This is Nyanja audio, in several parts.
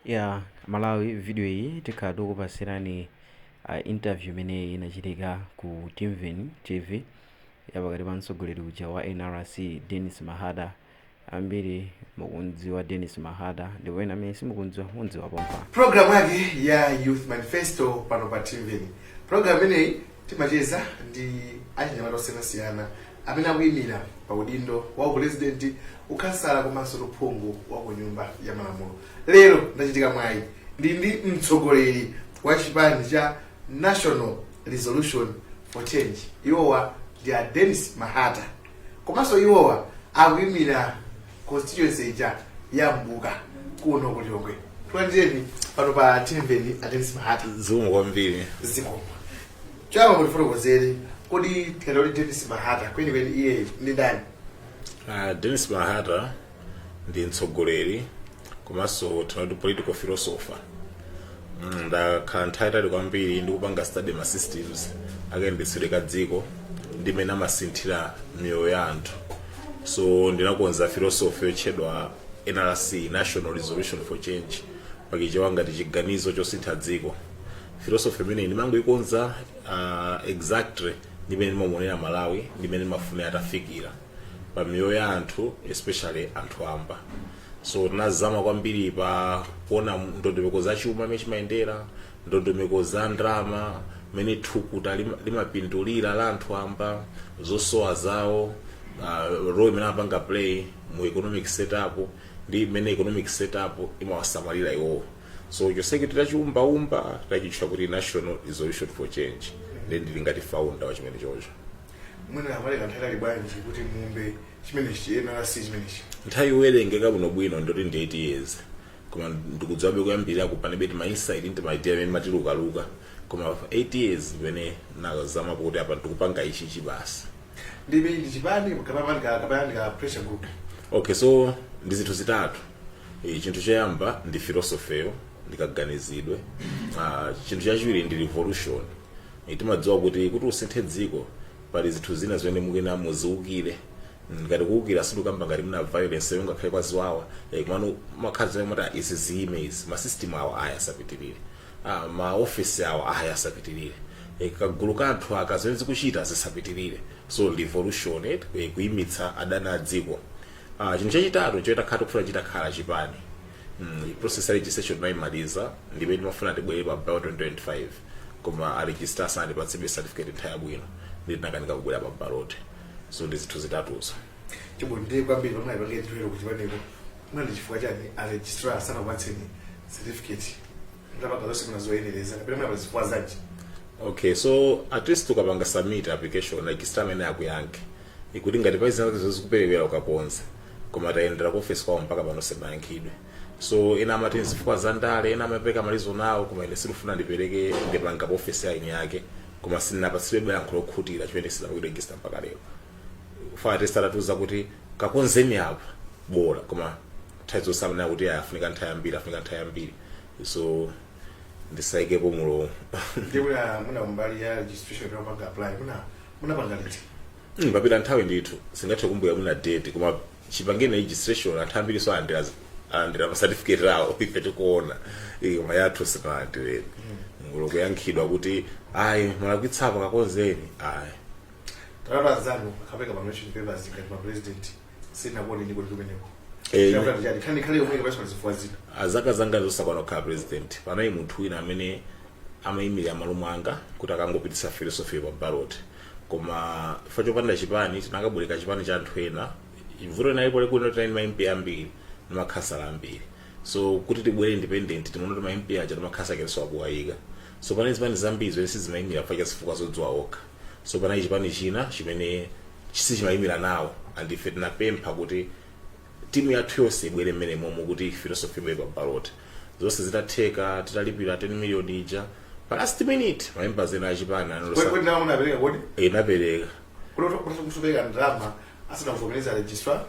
ya Malawi video iyi tikhala tikupasirani interview imene inachitika ku TVN TV yapakati pa mtsogoleri uja wa NRC Dennis Mahada. Ambiri mukundziwa Dennis Mahada ndipo ena amene simukundziwa mundziwa pompa program yake ya Youth Manifesto pano pa TVN. Program ineyi timacheza ndi achinyamata osiyanasiyana amene akuyimira pa udindo wa president, ukhansala komanso uphungu wa ku nyumba ya malamulo. Lero ndachitika mwayi ndi mtsogoleri wa chipani cha National Resolution for Change, iwowa ndi Dennis Mahada, komanso iwowa akuyimira constituency ya Mbuga kuno ku Lilongwe. Twanjeni pano pa TVN Dennis Mahada. Zumu kwambiri. Ziko chama kulifotokozera kodi tikati Dennis Mahada kwenikweni iye ndi ndani? Dennis Mahada ndi mtsogoleri komanso tinati political philosopher. Ndakhala nthawi yayitali kwambiri ndikupanga study ma systems akayendetsedwe ka dziko ndi mmene amasinthira miyoyo ya anthu. So ndinakonza philosophy yotchedwa NRC, National Resolution for Change, pakichewa ngati chiganizo chosintha dziko. Philosophy imene ndimangoyikonza exactly ndimene ndimamuonera Malawi, ndimene ndimafunira atafikira pa miyoyo ya anthu, especially anthu amba. So tinazama kwambiri pa kuona ndondomeko za chuma imene chimayendera, ndondomeko za ndrama mene thukuta limapindulira la anthu amba, zosowa zawo, role imene amapanga play mu economic setup ndi imene economic setup imawasamalira iwowo. So choseki titachiumbaumba tachitchula kuti National Resolution for Change, ndi ndili ngati founder wa chimene chocho. Mwina amaleka nthawi yayitali bwanji kuti muumbe chimenechi NRC chimenechi? Nthawi iwerengeka bwinobwino ndoti ndi 8 years, koma ndikudziwa kuyambira kupanibe ma insight ndi ma idea amene matilukaluka, koma 8 years imene nazama kuti apa ndikupanga ichi basi. Ndibe ndi chipani kapani ka pressure group? Okay, so ndi zinthu zitatu. Chinthu choyamba ndi philosophy ndikaganizidwe. Chinthu chachiwiri ndi revolution. Timadziwa kuti usinthe dziko pali zinthu zina zimene mukena muziukire. Ngati kuukira sidukamba ngati muna violence ngakhale kwa ziwawa, kumano makhazi amati izi ziimails, ma system awo ayasapitirire, ma office awo ayasapitirire, kagulu ka anthu akazenzi kuchita zisapitirire. So revolution kuyimitsa adani a dziko. Chinthu chachitatu choita khatu kufuna chitakhala chipani. Process registration naimaliza ndipo ndimafuna tibwere pa ballot 2025, koma a register sandi pa certificate nthawi bwino ndi tinakanika kubwera pa ballot. So ndi zinthu zitatuzo. Chibonde kwambiri pamwe ayipange ntchito kuchipaneko. Mwina chifukwa chani a registrar sana kupatseni certificate ngapaka zonse munazoyenereza kapena mwina pazifukwa zanji? Okay, so at least tukapanga submit application registrar amene akuyankhe ikuti ngati paiza zikuperewera ukaponza, koma tayendera ku office kwawo mpaka pano sebayankhidwe. So ina amati zifukwa za ndale, ina amapeka malizo nawo, koma ine silufuna ndipereke ndipanga pa office yaini yake, koma sinapasibe byankhulo khutira chimene sina ku register mpaka lero. Kufa test atatuza kuti kakonzeni apa bora, koma taizo samana kuti afunika nthawi yambiri. So ndisaikepo mulo. Ndipo muna mbali ya registration ya panga apply muna panga liti? Papita nthawi ndithu singathe kumbuya muna date, koma chipangene registration athambiri so andira ma certificate rawo ife tikuona koma yathu sinandire. Ngulo kuyankhidwa kuti ayi malakwitsapo kakonzeni ayi. Tarara zanu akapeka permission papers ngati ma president sina kuona ndiko ndikumeneko. Khani yomwe kapaswa zifukwa zina. Azaka zanga zosakwana kukhala president panayi munthu wina amene amayimira malumu anga kuti akangopitisa philosophy pa ballot, koma ifa chopanda chipani tinakabwereka chipani cha anthu ena ivuto nalipo likuno tani ma MP ambiri namakhasala ambiri. So kuti tibwere independent timono kuti ma MP aja namakhasa kereso akuwayika. So panali zipani zambiri zimene sizimayimira pacha zifukwa zodziwa okha. So panali chipani china chimene sichimayimira nawo, andife tinapempha kuti timu yathu yonse ibwere mmene momwe kuti philosophy ibwere pa ballot. Zonse zitatheka titalipira 10 million ija pa last minute members ena achipani analosa. Kodi nawo munapereka kodi? Napereka. Kutokupereka ndrama asina kuvomereza registrar?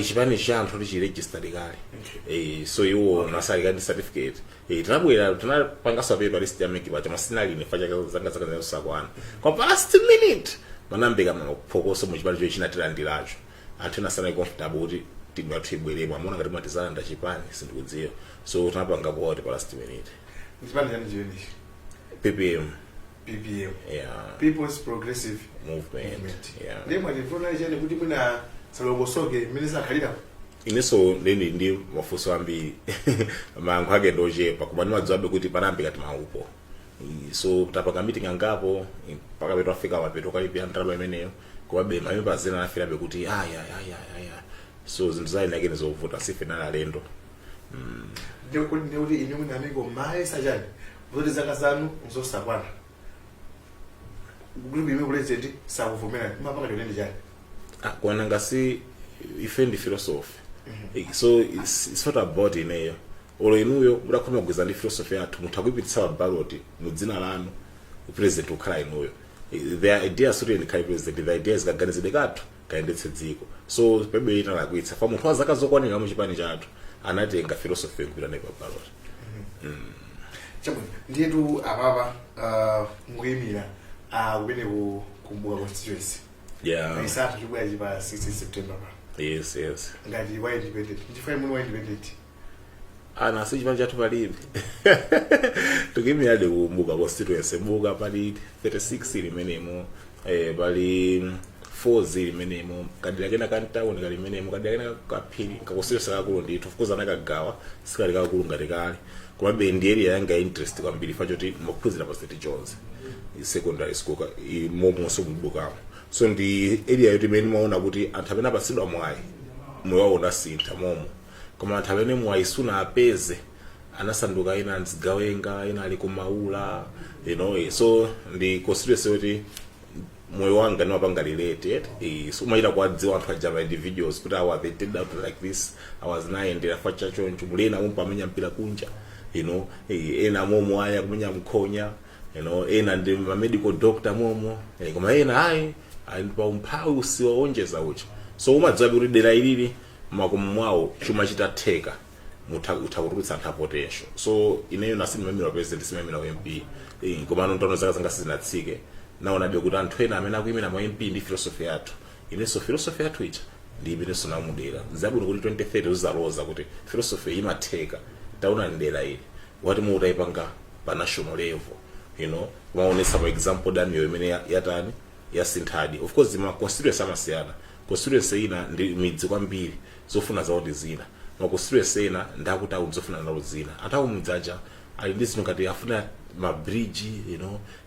Chipani cha anthu kuti chiregistered kale. So iwo nasalika ndi certificate. Tinabwera tinapangasa paper list ya make bacha masinali ne facha zanga zosakwana. Kwa last minute manambeka maphokoso mu chipani cho chinatilandiracho. Anthu nasana comfortable kuti timu yathu ibweremo amaona ngati matizalanda chipani sindikudziwa so tinapanga kuti pa last minute chipani chani chiwenichi PPM yeah People's Progressive Movement yeah ndiye mwatifuna chani kuti mwina salongosoke mmene zakhalira ineso ndeni ndi mafunso ambiri mayankho ake ndochepa koma ndimadziwabe kuti panambe kati maupo so tapanga meeting angapo mpaka petu afika mapeto kalipia ndalama imeneyo komabe mamemba zina anafirabe kuti aya so zinthu zainakene zovuta sife nalendo ndikuti ine mwina amigo maisa chani kuti zaka zanu nzosakwana group ime president sakuvumera mapanga ndionende chani kwana ngasi ife ndi philosophy so it's not about ineyo olo inuyo mudakhoma kugwiza ndi philosophy yathu mutakuipitsa ballot mudzina lanu president ukhala inuyo the idea suri ndi kai president the idea is kaganizide kathu kaendetse dziko so pebe ita la kuitsa fa munthu azaka zokwanira mu chipani chathu anatenga philosophy kupita nayo ballot chabwino ndiyetu apapa nguyimira kumene kumbuka constituency yeah isathu chibwa chipa 6 September pa yes ngati wa independent ndifaye muno wa independent ana si chipani chathu palibe tukimira de kumbuka constituency buka pali 36 limenemo pali 4 zilimenemo kadira kena kantauni kalimenemo kadira kena kaphiri kakusiyesa kakulu ndithu of course anakagawa sikali kakulu ngati kale koma bendi area yanga interest kwambiri fachoti mukuzira pa St John's secondary school momo so mbuka so ndi area yoti meni maona kuti anthu amene apasidwa mwayi moyo waona sintha momo koma anthu amene mwayi suna apeze anasanduka ina nzigawenga ina ali kumaula so ndi constituency yoti moyo wanga niwapanga related so umayita kuwadziwa anthu ajama individuals kuti awa they turned out like this I was naendera facha choncho mulena mumpa amenya mpira kunja ena momo aya kumenya mkhonya ena ndi medical doctor momo koma ena ayi pa umphawi usiwaonjeza uchi so umadziwa kuti dera ilili makomo mwawo chuma chitatheka utakutulutsa anthu potential so ineyo nasini memira president simemira MP koma nontono zaka zanga sizinatsike naona be kuti anthu ena amene akuimira ma MP ndi philosophy yathu ineso philosophy yathu icha ndi imene sona mudera zabwino kuti 2030 uzaloza kuti philosophy imatheka tauna ndera ili wati muutayipanga pa national level maonesa for example daniel imene yatani ya sinthadi of course ma constituency amasiyana constituency ina ndi midzi kwambiri zofuna zaoti zina ma constituency ina ndakuti zofuna nazo zina atawo mudzaja ali ndi zinthu ngati afuna ma bridge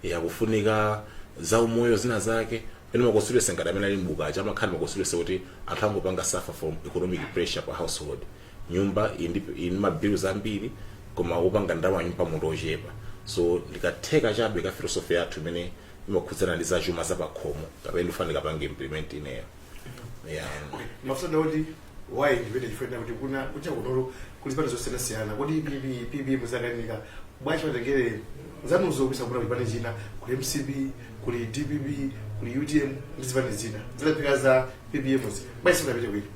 yakufunika za umoyo zina zake pene ma constituency ngati amene ali mbuka acha amakhani ma constituency kuti athangopanga suffer from economic pressure pa household nyumba indi ma bills ambiri koma upanga ndawa nyumba munthu ochepa so ndikatheka chabe ka philosophy yathu imene imakhudzana ndi za chuma zapakhomo kapena ufanika panga implement ineyo yeah mafuna kuti why ndivete chifuna kuti kuna kucha kunolo kulipana zosiyana kodi PPM zakanika bwachi watengere zanuzo kusa kuna kulipana jina kuli MCB kuli DPP kuli UTM ndizipane zina zilapika za PPM bwachi unapita kwiki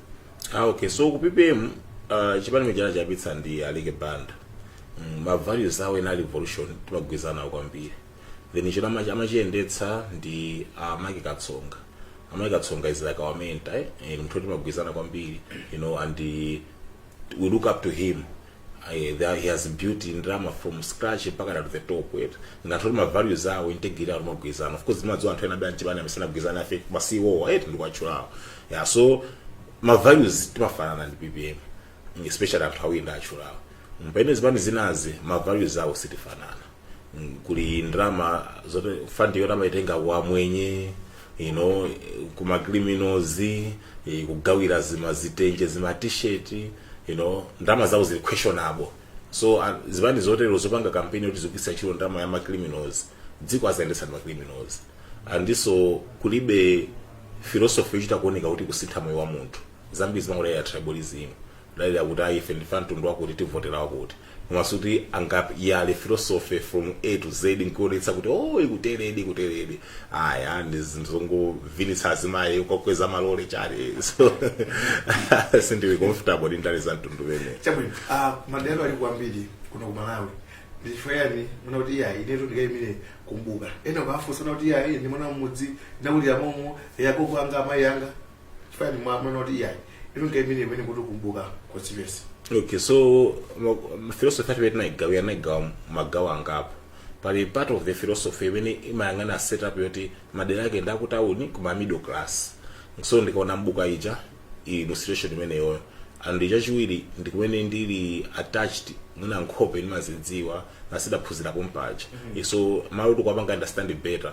okay so ku PPM chipani mejana chapitsa ndi alike band ma values awe na revolution timagwizana kwambiri then chino amachiyendetsa ndi Mike Katsonga Mike Katsonga is like our mentor mthu timagwizana kwambiri and we look up to him he has built in drama from scratch mpaka to the top wet ngatholi ma values awo integrity awo magwizana of course madzo anthu ena banchi bana amesana kugwizana afi masiwo ndikwachulawo yeah so ma values timafanana ndi PPM especially anthu awinda achulawo mpene zibani zinazi ma values awo sitifanana kuli ndrama zote fund yona maitenga wa mwenye kuma criminals kugawira zimazitenje zima t-shirt ndrama zawo zili questionable so zibani zote zopanga campaign yoti zikisa chiro ndrama ya ma criminals dziko azendesa ma criminals andiso kulibe philosophy ichita kuoneka kuti kusitha moyo wa munthu zambi zimangola ya tribalism dalila kuti ife ndifantu ndo akuti tivotera kuti kumasuti angapi yale philosophy from A to Z nkuonetsa kuti ikuteredi aya ndizongo vinitsa azimaye ukakweza malole chale so sindi comfortable ndi ndale za mtundu wene chabwino mandelo ali kwambiri kuno ku Malawi ndifayani muna kuti inetu ndikaimire kumbuka ena bafusa na kuti ndi mwana mudzi ndakuli ya momo yakoko anga amayi anga chifani mwana kuti ilunga imene imene kuti kumbuka constituency. Okay, so philosophy yathu inaigawa magawo angapo. Pali part of the philosophy imene imayang'ana setup yoti madera ake ndakutawuni kuma middle class. So ndikaona mbuka ija ino situation imeneyo, and chachiwiri ndikumene ndili attached mwina nkhope ndimazidziwa nasidaphunzira pompaja. So malo tukwapanga understand better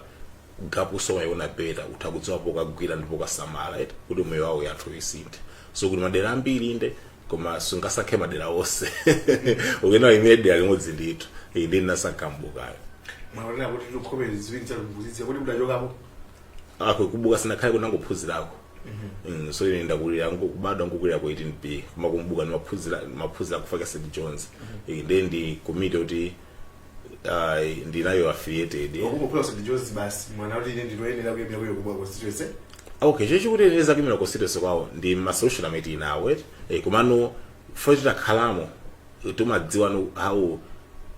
gapu so mayona better utakudziwa pokagwira ndipo kasamala kuti moyo wawo yathu isinde. So kuti madera ambiri inde koma sungasakhe madera ose ukena imedi alimodzi ndithu ndi nasakha mbukayo. Mwaona kuti tukhope ziwiri tsalumbuzitse kuti mudachokapo akho kubuka sinakhale kunangophunzirako. So ine ndakulira kubadwa ngukulira ku 18B koma kumbuka maphunzira kufaka St John's. Then ndi committee kuti ndinayo affiliated. Ukuphula St John's basi mwana kuti ine ndinoyenera kuyenda kuyo kubwa constituency. Okay, chechi neza kimira constituency kwawo ndi ma social ameti nawe komano fotita khalamo tumadziwa no how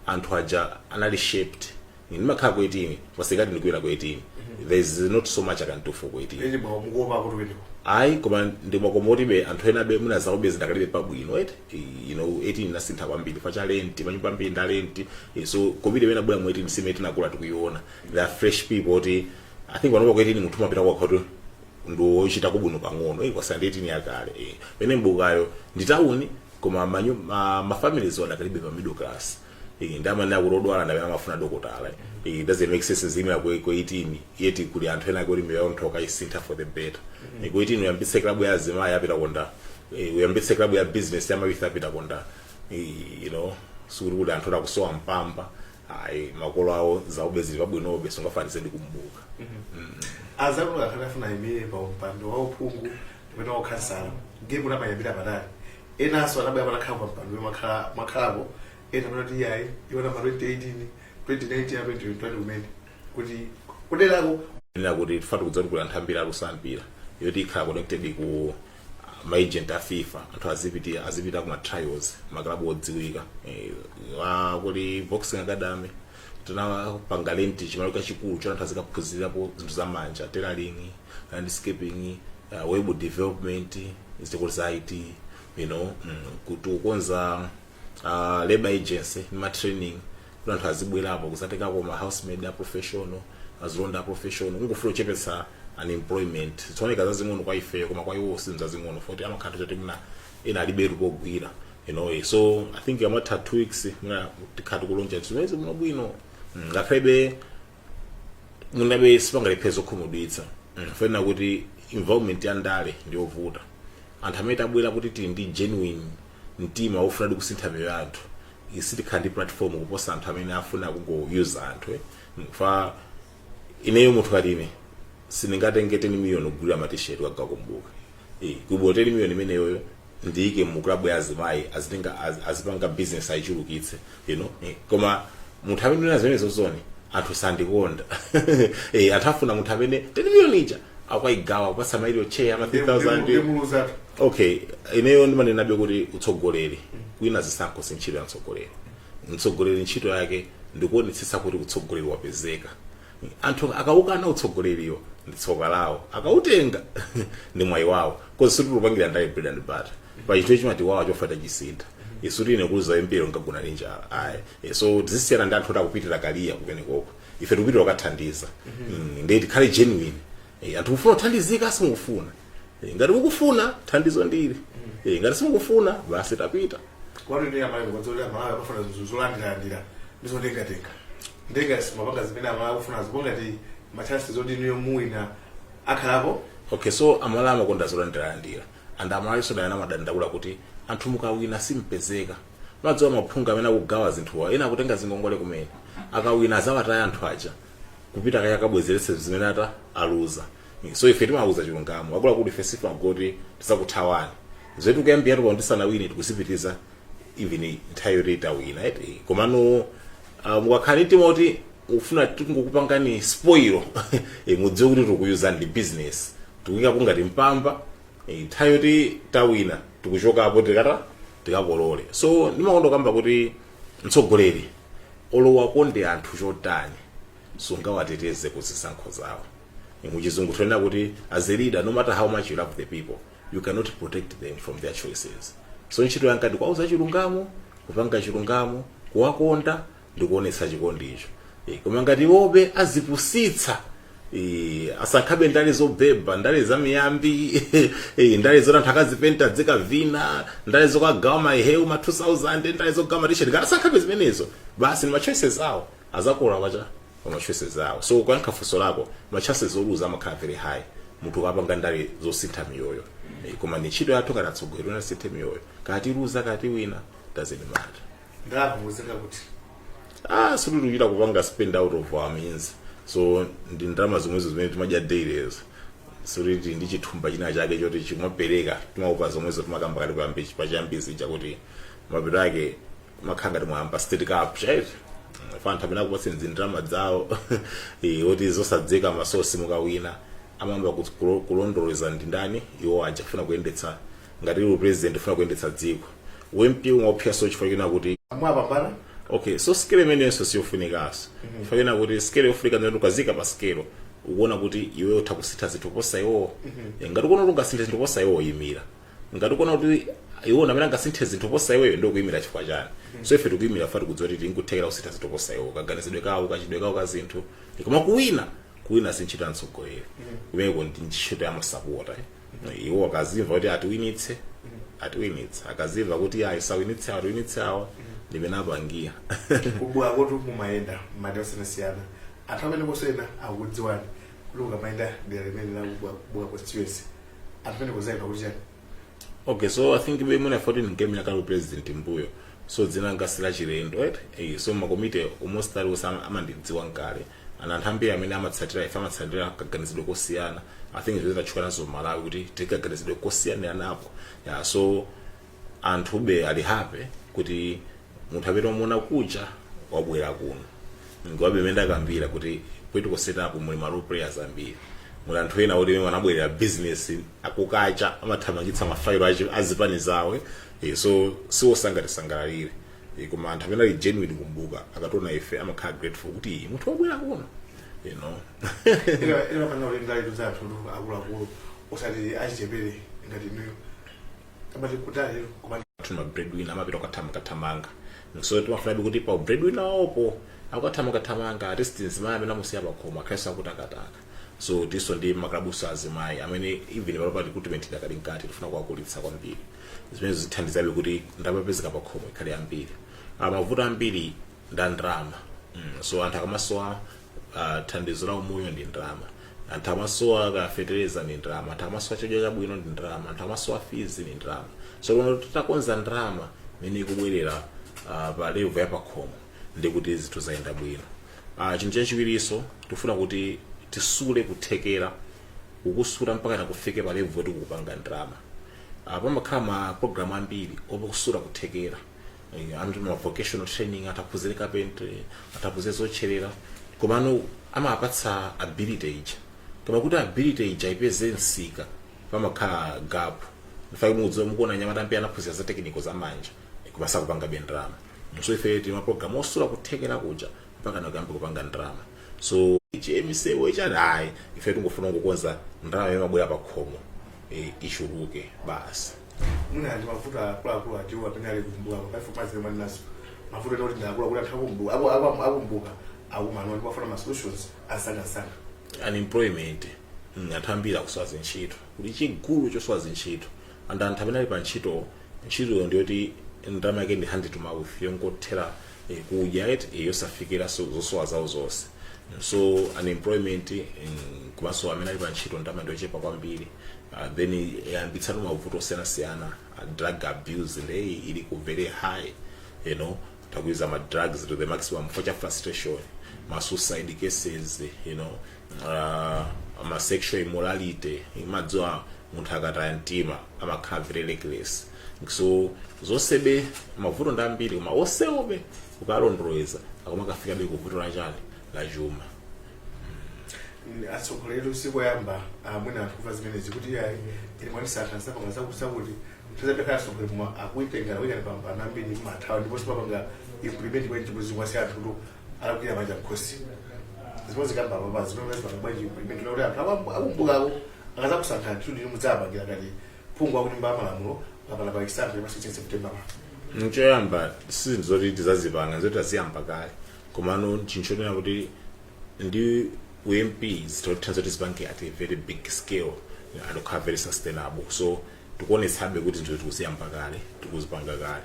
anthu aja anali shaped. Ndimakhala ku 18 wasikati ndikuira ku 18. There is not so much I can do for ku 18. Ene mwa mukuopa kuti wendo. Ai koma ndimokomoti be anthu ena be muna zawo bezi ndakalibe pabwino you know 18 nasintha kwambiri fa talent manyumba mbiri talent. So covid bena bwa mu 18 simeti nakula tikuiona. There are fresh people oti I think wanoba ku 18 mutuma pita kwa khoto ndo chita kubuno pang'ono kwa Sunday 18 yakale pene mbukayo nditauni koma ma families wala kalibe pa middle class ndama na kurodwala ndabena mafuna dokotala it doesn't make sense zimira ku 18 yeti kuli anthu ena kuti meyo nthoka isintha for the better ku 18 uyambitse club ya zima yapita konda uyambitse club ya business ya mabitha yapita konda you know suri kuti anthu akusowa mpamba makolo awo zaubezi pabwino be sungafanise ndi kumbuka. Azabu akafuna imile pa mpando wa uphungu ndipo okhansala ngeke kuna mayambira badali ena aso anabaya balakhawa mpando makhalabo ena noti yayi iona ma 2018 2019 ya 2020 kumene kuti kudelako ina kuti tufatu kudzati kula nthambira alusambira yoti ikhala connected ku ma agent a FIFA anthu azipita kuma trials maklabu odziwika kuti boxing academy tuna pangalenti chimaluka chikulu chona tazikaphunzirapo zinthu za manja tailoring landscaping web development izikoleza IT you know kuti ukonza labor agency ma training kuti anthu azibwerapo kusatekako ma housemaid a professional azilonda professional ngofuna chepesa unemployment tsoneka zazing'ono kwa ife koma kwa iwo sinza zing'ono futhi amakhantu choti mna ina aliberu pogwira you know so I think amatha 2 weeks mna tikhatu kulonja tsimeze mna bwino ngakhale munabe sipangale phezo khumudwitsa fena kuti involvement ya ndale ndiyovuta anthu amene abwera kuti tili ndi genuine mtima ofuna kusintha miyoyo anthu isitikhala ndi platform kuposa anthu amene afuna kungo-use anthu fa ineyo munthu katine sindingatenge 10 million kugulira ma-t-shirt wagakumbuka kubo 10 million imeneyoyo ndiyike mu club ya azimayi azipanga business ayichulukitse you know koma munthu amene unazimenezo zoni anthu sandikonda anthu afuna munthu amene 10 million ija akwayigawa kwa samailo chair ama 3000 okay ineyo ndimanenabe kuti utsogoleri kwina zisankho sintchito ya mtsogoleri ntchito yake ndikuonetsetsa kuti utsogoleri wapezeka anthu akaukana utsogoleriyo ndi tsoka lawo akautenga ndi mwayi wawo kozi situlupangira ndayi bread and butter pa chito chimati wawo chofata chisintha isuti ine kuza impero ngaguna ninja ayi so tizisiyana ndi anthu akupitira kaliya kupene koko ife tikupitira kathandiza ndeti khale genuine anthu kufuna kuthandizika asimufuna ngati mukufuna thandizo ndili ngati simukufuna basi tapita kwani ndi amayi kwazolera malawi akufuna zolandira ndizotenga ndenga simapanga zimene amayi akufuna zibongati machances oti niyo muwina akhalapo. Okay, so amalama konda zolandira and amali so dayana madandaula kuti anthu mukawina simpezeka madziwa maphunga amene akugawa zinthuwa ena akutenga zingongole kumene akawina azawataya anthu aja kupita kaya kabwezeretse zimene ata aluza so ife timauza chilungamo akula kuti ife sifagoti tisakuthawani zetu kuyambira ndipo ndisanawine tikusipitiza even entire rate awina komano mukakhani timoti ufuna tikungokupangani spoil mudziwe kuti tikuyuza ndi business tikuyika kungati mpamba entire tawina tikuchoka apo tikakolole so ndimakondo kamba kuti mtsogoleri olowa konde anthu chotani sungawateteze kuzisankho zawo muchizungu tona kuti as a leader no matter how much you love the people you cannot protect them from their choices. So ntchito yanga ndi kuwauza chilungamo, kupanga chilungamo, kuwakonda ndi kuonetsa chikondi icho. Koma ngati obe azipusitsa asakhabe ndale zobeba, ndale za miyambi, ndale zona nthakazipenta dzika vina, ndale zokagawa maiheu ma 2000, ndale zogawa t-shirt, ngati asakhabe zimenezo basi ni ma choices awo azakola wacha ma choices awo. So kwankha funso lako ma chances oluza amakhala very high munthu kapanga ndale zosintha miyoyo. Koma ni ntchito yathu kana tsogolo na sinthe miyoyo, kati luza kati wina doesn't matter. Ndapo muzenga kuti suluchita kupanga spend out of our means. So ndi ndalama zomwezo zimene timadya daily suluti ndi chithumba china chake choti chimwapereka timaupa zomwezo timakamba kali pambichi pachiyambisi chakuti mapeto ake makhanga timwamba state cup right fanta pena kupatsenzi ndalama zawo oti zosadzeka masosi mukawina amamba kulondoleza ndi ndani iwo aja kufuna kuyendetsa ngati iwo president ufuna kuyendetsa dziko wempi umopya so chifukwa kuti mwapambana. Okay, so scale imeneyo siyofunikaso. Fakena kuti scale yofunika ndio ukazika pa scale ukuona kuti iwe utakusitha zinthu posa iwo. Ngati ukuona kuti ungasinthe zinthu posa iwo yimira. Ngati ukuona kuti iwo namene angasinthe zinthu posa iwe ndio kuyimira chifukwa chani. So ife tikuyimira fati kudziwa kuti tinguthekera kusintha zinthu posa iwo kaganizidwe kawo kachidwe kawo ka zinthu. Koma kuwina sinchita ntsogolera. Kumeko ndi ntchito ya masapota. Iwo akazimva kuti atiwinitse akazimva kuti ayisawinitse awo ndimenapangia kubwa kotu kumayenda madosana athamene kosena akudziwani kulunga mayenda ndilemene la kubwa constituency athamene kuzaika kuti chani. Okay, so I think we muna 14 game yakalo president mbuyo so dzina ngasila chilendo right so makomite almost ali usama amandidziwa nkale ana nthambi amene amatsatira ifa amatsatira kaganizidwe kosiyana. I think zvezera chukana zo Malawi kuti tikaganizidwe kosiyana napo so anthu be ali happy kuti munthu amene omona kucha wabwera kuno ngobe menda kambira kuti kwetu ko set up muli malo players ambiri muli anthu ena oti wanabwerera business akukacha amathamangitsa mafailo azipani zawe so siwo sangalalire koma anthu amene ali genuine kumbuka akatona ife amakhala grateful kuti munthu wabwera kuno you know. Ila kana ulingali tuzathu akulu osati achipele ngati niyo amati kutali kuma tuna breadwinner amapita kathamanga so timafuna kuti pa breadwinner opo akathamanga distance maya amene amusiya pakhoma akhaisa kuti akataka so diso ndi maklabusa azimayi amene even palopa recruitment dakali nkati tifuna kuwakulitsa kwambiri zimene zithandizabe kuti ndapapezeka pakhoma ikhale ambiri mavuto ambiri ndandrama so anthu akamasowa thandizo la umoyo ndi ndrama, anthu amasowa kafetereza ndi ndrama, anthu amasowa chakudya chabwino ndi ndrama, anthu amasowa fees ndi ndrama. So kuno titakonza ndrama imene ikubwerera pa level ya pakhomo ndi kuti zinthu zayenda bwino. Chinthu chachiwiriso tifuna kuti tisule kuthekera ukusula mpaka na kufike pa level yoti kupanga ndrama. Pamakhala ma program ambiri okusula kuthekera. Anthu ma vocational training ataphunzire carpentry, ataphunzire zocherera. Komano amapatsa ability ija. Koma kuti ability ija ipeze nsika pamakhala gap. Mfaki mudzo mukuona nyamata mpya anaphunzira za technical za manja kubasa kupanga ndrama. So ife tima program osula kuthekera kuja mpaka na kuyamba kupanga ndrama. So JMC wecha hayi ife tungofuna ukukonza ndrama yemabwera pakhomo ishuruke basi. Muna ndi mafuta kula atiwa penali kumbuka bafo pazi mali naso. Mafuta ndi ndakula kula thakumbu abo mbuka au mano ndi bafuna ma solutions asanga. Unemployment ngathambira kuswaza ntchito. Kuli chigulu choswaza ntchito. And anthu amene ali pa ntchito ndiyoti ndrama yake ndi hand to mouth yongothera kudya yosafikira zosowa zawo zonse. So unemployment kumaso amene ali pa ntchito ndrama ndiyochepa kwambiri. Then yambitsana mavuto osiyana drug abuse ili ku very high, you know, takuiza ma drugs to the maximum for frustration, ma suicide cases, you know, ma sexual immorality, imadzwa munthu akataya mtima amakhala very reckless. So zosebe mavuto ndambiri koma oseobe ukalondoleza akomakafika beko vuto la chani la juma. Atsogoleri siko yamba mwina kufa zimene zikuti yayi ili mwani sathansa koma zakusakuti tuzapeka asogole kuma akuitenga wena pamba nambiri mathawa ndipo sipapanga implement kwa nchipo zingwasi athu alakuya manja mkhosi zipozi kamba baba zinomeza bangbaji implement lori athu abumbukawo akazakusankha kuti mudzaba ngira kali phungu akuti mbamalamulo papala pa example pa 16 September nchoyamba sizinthu zoti tizazipanga zoti taziyamba kale komano chinchonera kuti ndi UMPs tothanza kuti zipange at a very big scale and very sustainable, so tikuonetsabe kuti zinthu tikuziyamba kale tikuzipanga kale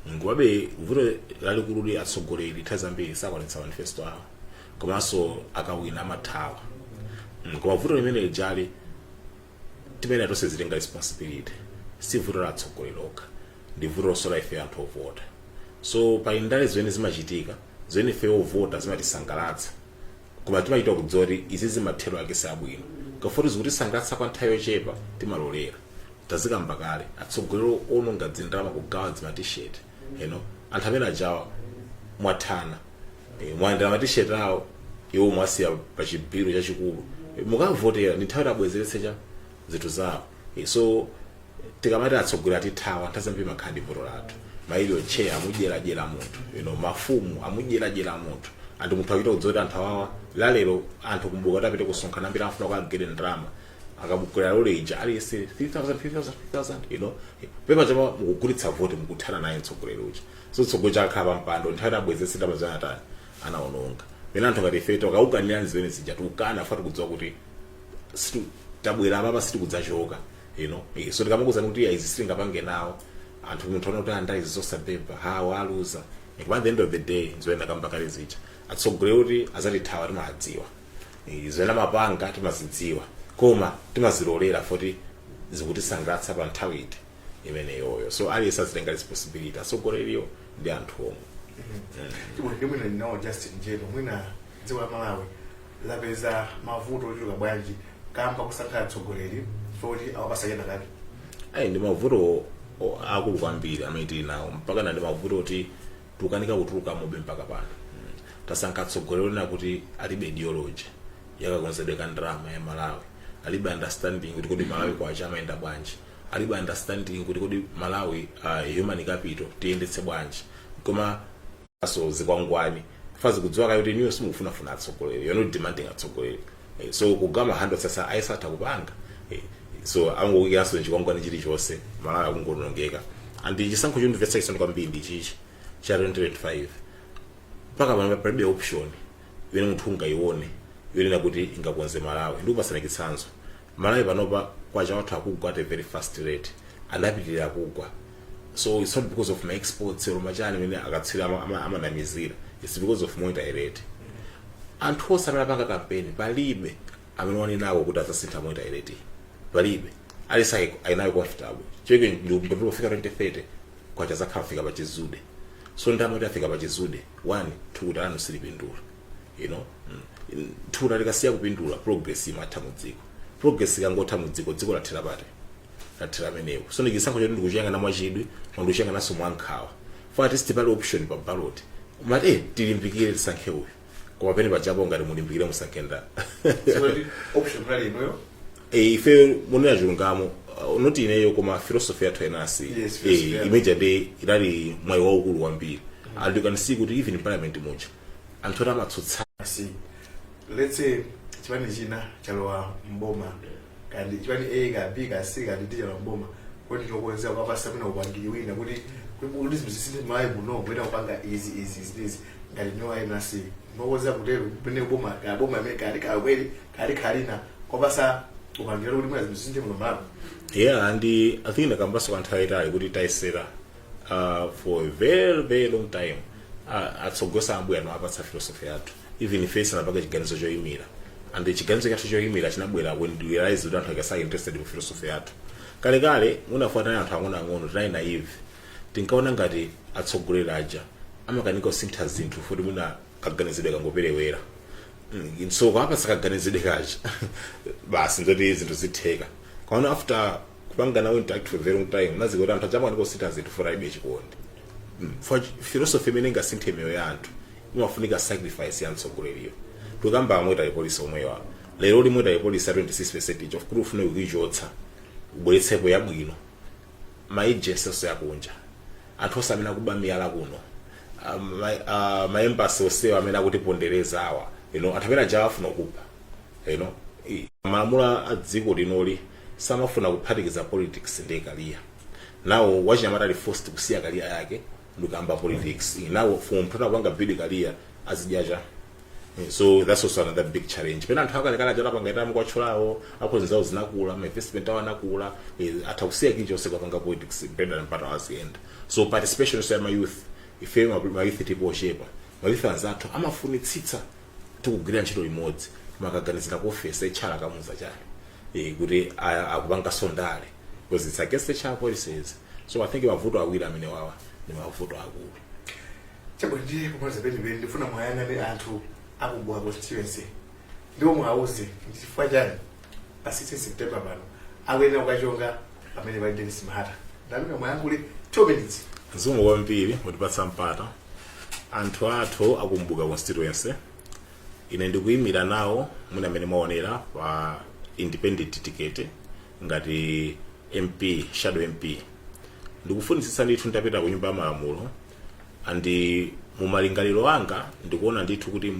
ngobabe vuto lalikulu li atsogoleri thazambiri sakwanitsa manifesto awo komanso akawina amathawa koma vuto limene lijali timene tonse zitenga responsibility si vuto la atsogoleri okha ndi vuto losola ife anthu ovota. So pa indale zimene zimachitika zimene ife ovota zimatisangalatsa koma timachita kudziwa kuti izi zimathero ake sabwino kafuti zikutisangalatsa kwa nthawi yochepa timalolera tazikamba kale atsogoleri ononga dzindalama kugawa zima-t-shirt anthu amene ajawa mwathana mwayendera ma-t-shirt awo iwo mwasiya pa chibiro chachikulu mukavotera ndi nthawi tabwezeretsa zinthu zawo. So tikamati atsogoleri atithawa ntazambiri makhadi voto lathu mailo che amudyerajera munthu mafumu amudyerajera munthu anthu munthu akuita kudziwa kuti anthu awawa lalero anthu kumbuka tapite kusonkhana ambiri amafuna kukagere ndalama akabukulira loleja aliyese 3,000 pepa chapa mukugulitsa voti mukuthana naye mtsogoleri uja. So mtsogoleri chakhala pampando nthawi tabwezesa tamazana atani anaononga pena anthu ngati ife tikaukanirani zimene zija tikukana fati kudziwa kuti tabwera amapa sitikudzachoka so tikamakuza kuti izi sitingapange nawo anthu munthu ona kuti andali zosabeba hawo aluza at the end of the day nzoenda kamba kale zija atsogoleri kuti azatithawa timadziwa zoenda mapanga timazidziwa koma timazilolera foti zikutisangalatsa pa nthawi iti imeneyoyo. So aliyesa zitenga responsibility atsogoleriyo ndi anthu omwe. ndimwina ndinawo Justin Jeno mwina dziko la Malawi lapeza mavuto ochuluka bwanji kamba kusankha atsogoleri foti awapasayena kale ndi mavuto akulu kwambiri amene tili nawo mpaka ndi mavuto kuti tukanika kutuluka mobe mpaka pano tasankha atsogoleri na kuti alibe ideology yakakonzedweka ndalama ya Malawi, alibe understanding kuti kodi Malawi kwacha amayenda bwanji, alibe understanding kuti kodi Malawi human capital tiyendetse bwanji koma so zikwangwani fazi kudziwa kuti niyo simufuna atsogoleri, you're not demanding atsogoleri. So kugama 100 sasa aisatha kupanga so angokuyaso nchikwangwani chili chose Malawi akungonongeka andi chisankho chondimvetsa chisoni kwambiri ndi chichi cha 2025 paka pano palibe option yene munthu ungayione yonena kuti ingakonze Malawi ndi kupasanakitsanzo Malawi panopa kwacha wathu akugwa at a very fast rate anapitirira kugwa. So it's not because of my exports or machani mene akatsira amanamizira, it's because of monetary rate. Anthu osamala panga campaign palibe amene nawo kuti asasintha monetary rate palibe alisa ayinayo comfortable cheke ndi kufika 2030 kwacha zakhafika pa chizude. So ndama kuti afika pa chizude 1 2 3 silipindula thula likasiya kupindula progress imatha mudziko, progress ikangotha mudziko dziko lathera pati lathera menewo. So ndikisankho choti ndikuchiyanga namwachidwi ndikuchiyanga naso mwankhawa fati sitipali option pa ballot mati tilimbikire tisankhe uyu koma pene pachapo ngati mulimbikire musankenda option pali inoyo ife munena chilungamo noti ineyo koma philosophy yathu enasi immediately ilali mwayi waukulu wambiri and you can see kuti even in parliament mucha anthu amatsutsa. Let's say chipani china chalowa mboma kandi chipani A ka B ka C ka D chalowa mboma kuti chokuwenzeka kwapasa mina upangiri wina kuti kuti zisinde mayi muno kwenda kupanga easy ngati no INC nowoza kutero pene uboma ka boma imene kali kaweli kali kalina kwapasa upangiri kuti mwa zisinde muno mama. Yeah, and I think nakambaso kanthaitali kuti taisera for a very very long time atsogosa ambuya no apatsa philosophy yathu even face na paka chiganizo choyimira and chiganizo chathu choyimira chinabwera when we realize that anthu akasa interested in philosophy yathu kale munafuatana anthu ang'ono try naive tinkaona ngati atsogoleri aja amakanika usintha zinthu futi muna kaganizidwe kangoperewera so kwa apatsa kaganizidwe kaja basi ndoti zinthu zitheka kwaona after kupanga nawo interact for a very long time naziko kuti anthu achamanika usintha zinthu for aibe chikondi for philosophy imene ingasinthe miyoyo ya anthu imafunika sacrifice ya mtsogoleriyo. Tukamba amweta ipolisi omwewa lero limweta ipolisi 26% of proof no kuichotsa ubweretsepo yabwino ma agencies yakunja anthu osamena kuba miyala kuno ma embassy osewa amene akutipondereza awa atapera jawa afuna kupha malamulo a dziko linoli samafuna kuphatikiza politics ndi career. Nawo wachinyamata ali forced kusiya career yake ndikamba politics. Nawo for mtona kwanga build career azijaja. So that's also another big challenge. Pena anthu akalekala jala pangaita mkwachulawo akhozi zawo zinakula, investment awo anakula, atausiya kincho sekapanga politics dependent mpata wazienda. So participation so my youth, ife my youth tipo oshepa. My youth anzathu amafunitsitsa tikugwira ntchito imodzi makaganizira ku office echala kamuza chale. Kuti akupanga sondale because it's against the child policies. So I think mavuto awiri amene wawa ni mavuto akulu. Chabwindi kumaliza peni ndifuna mwayangane anthu akubwa constituency. Ndiwo mwauze chifukwa chani pa 16 September pano awene ukachonga amene bali Dennis Mahata. Ndamika mwayangule 2 minutes. Nzumu kwambiri mutipatsa mpata. Anthu athu akumbuka constituency. Ine ndikuyimira nawo mwina amene mwaonera pa independent ticket ngati MP, shadow MP. Ndikufunisisa ndithu ndapita ku nyumba ya malamulo andi mu malingaliro anga ndikuona ndithu kuti